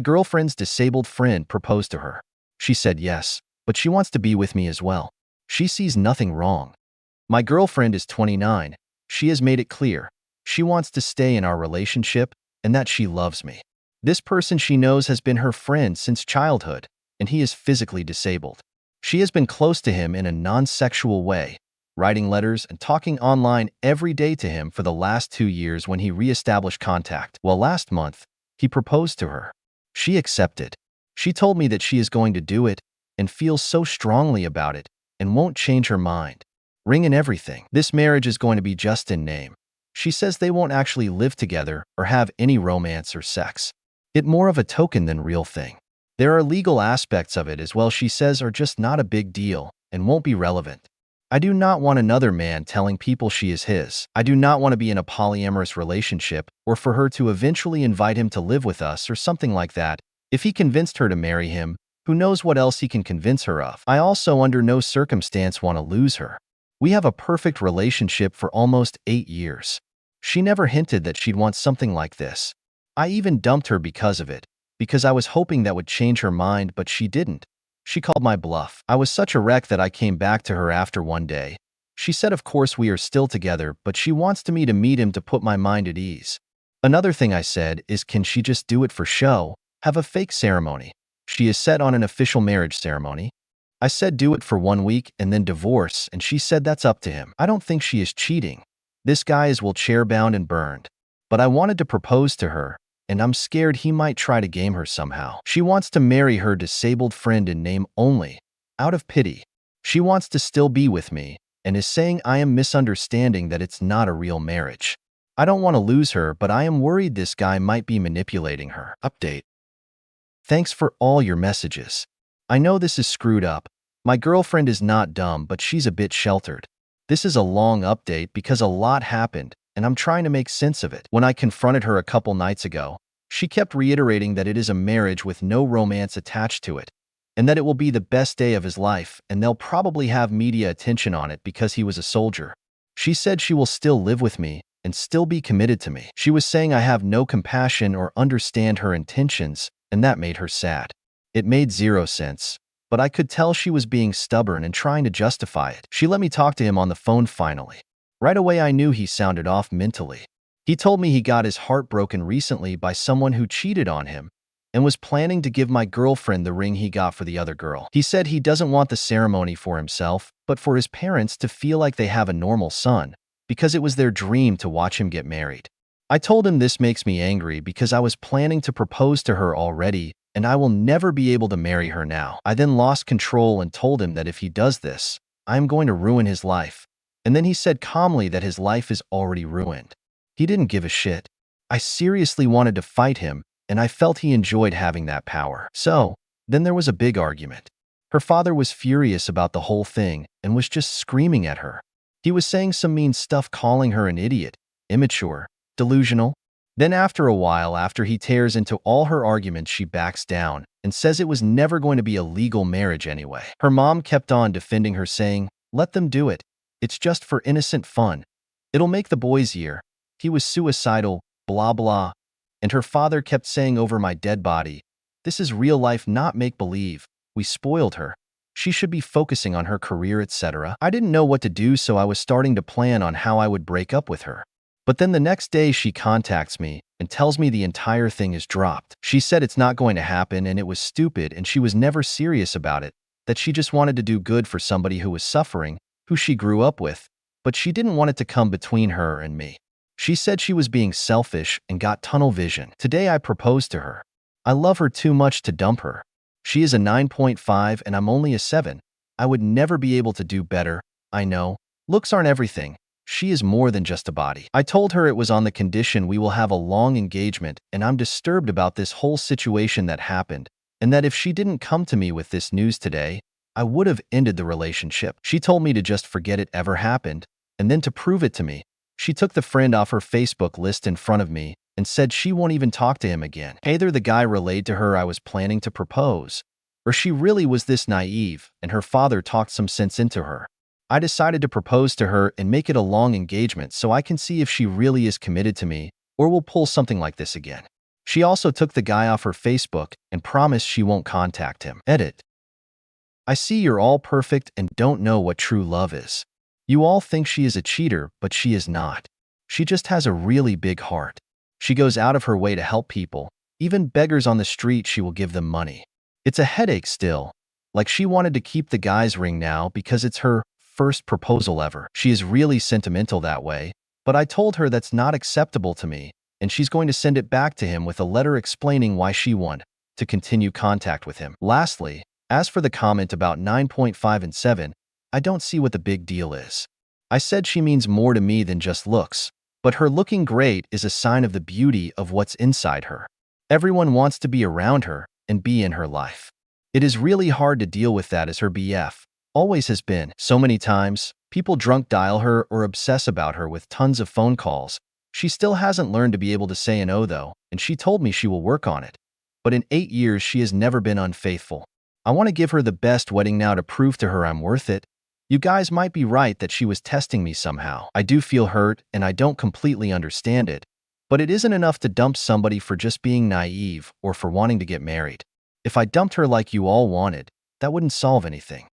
Girlfriend's disabled friend proposed to her. She said yes, but she wants to be with me as well. She sees nothing wrong. My girlfriend is 29. She has made it clear. She wants to stay in our relationship and that she loves me. This person she knows has been her friend since childhood, and he is physically disabled. She has been close to him in a non-sexual way, writing letters and talking online every day to him for the last 2 years when he re-established contact. Well, last month, he proposed to her. She accepted. She told me that she is going to do it and feels so strongly about it and won't change her mind. Ring and everything. This marriage is going to be just in name. She says they won't actually live together or have any romance or sex. It more of a token than real thing. There are legal aspects of it as well she says are just not a big deal and won't be relevant. I do not want another man telling people she is his. I do not want to be in a polyamorous relationship or for her to eventually invite him to live with us or something like that. If he convinced her to marry him, who knows what else he can convince her of. I also under no circumstance want to lose her. We have a perfect relationship for almost 8 years. She never hinted that she'd want something like this. I even dumped her because of it, because I was hoping that would change her mind, but she didn't. She called my bluff. I was such a wreck that I came back to her after one day. She said of course we are still together, but she wants me to meet him to put my mind at ease. Another thing I said is, can she just do it for show, have a fake ceremony? She is set on an official marriage ceremony. I said do it for 1 week and then divorce, and she said that's up to him. I don't think she is cheating. This guy is wheelchair-bound and burned. But I wanted to propose to her, and I'm scared he might try to game her somehow. She wants to marry her disabled friend in name only, out of pity. She wants to still be with me, and is saying I am misunderstanding that it's not a real marriage. I don't want to lose her, but I am worried this guy might be manipulating her. Update. Thanks for all your messages. I know this is screwed up. My girlfriend is not dumb, but she's a bit sheltered. This is a long update because a lot happened, and I'm trying to make sense of it. When I confronted her a couple nights ago, she kept reiterating that it is a marriage with no romance attached to it, and that it will be the best day of his life, and they'll probably have media attention on it because he was a soldier. She said she will still live with me and still be committed to me. She was saying I have no compassion or understand her intentions, and that made her sad. It made zero sense, but I could tell she was being stubborn and trying to justify it. She let me talk to him on the phone finally. Right away I knew he sounded off mentally. He told me he got his heart broken recently by someone who cheated on him and was planning to give my girlfriend the ring he got for the other girl. He said he doesn't want the ceremony for himself, but for his parents to feel like they have a normal son, because it was their dream to watch him get married. I told him this makes me angry because I was planning to propose to her already, and I will never be able to marry her now. I then lost control and told him that if he does this, I am going to ruin his life. And then he said calmly that his life is already ruined. He didn't give a shit. I seriously wanted to fight him, and I felt he enjoyed having that power. So, then there was a big argument. Her father was furious about the whole thing and was just screaming at her. He was saying some mean stuff, calling her an idiot, immature, delusional. Then after a while, after he tears into all her arguments, she backs down and says it was never going to be a legal marriage anyway. Her mom kept on defending her, saying, let them do it. It's just for innocent fun. It'll make the boy's year. He was suicidal, blah blah. And her father kept saying over my dead body, this is real life, not make-believe. We spoiled her. She should be focusing on her career, etc. I didn't know what to do, so I was starting to plan on how I would break up with her. But then the next day she contacts me and tells me the entire thing is dropped. She said it's not going to happen and it was stupid and she was never serious about it, that she just wanted to do good for somebody who was suffering, who she grew up with, but she didn't want it to come between her and me. She said she was being selfish and got tunnel vision. Today I proposed to her. I love her too much to dump her. She is a 9.5 and I'm only a 7. I would never be able to do better. I know. Looks aren't everything. She is more than just a body. I told her it was on the condition we will have a long engagement, and I'm disturbed about this whole situation that happened, and that if she didn't come to me with this news today, I would have ended the relationship. She told me to just forget it ever happened, and then to prove it to me, she took the friend off her Facebook list in front of me and said she won't even talk to him again. Either the guy relayed to her I was planning to propose, or she really was this naive and her father talked some sense into her. I decided to propose to her and make it a long engagement so I can see if she really is committed to me or will pull something like this again. She also took the guy off her Facebook and promised she won't contact him. Edit. I see you're all perfect and don't know what true love is. You all think she is a cheater, but she is not. She just has a really big heart. She goes out of her way to help people. Even beggars on the street, she will give them money. It's a headache still. Like she wanted to keep the guy's ring now because it's her first proposal ever. She is really sentimental that way, but I told her that's not acceptable to me, and she's going to send it back to him with a letter explaining why she wanted to continue contact with him. Lastly, as for the comment about 9.5 and 7, I don't see what the big deal is. I said she means more to me than just looks, but her looking great is a sign of the beauty of what's inside her. Everyone wants to be around her and be in her life. It is really hard to deal with that as her BF always has been. So many times, people drunk dial her or obsess about her with tons of phone calls. She still hasn't learned to be able to say no though, and she told me she will work on it. But in 8 years, she has never been unfaithful. I want to give her the best wedding now to prove to her I'm worth it. You guys might be right that she was testing me somehow. I do feel hurt and I don't completely understand it, but it isn't enough to dump somebody for just being naive or for wanting to get married. If I dumped her like you all wanted, that wouldn't solve anything.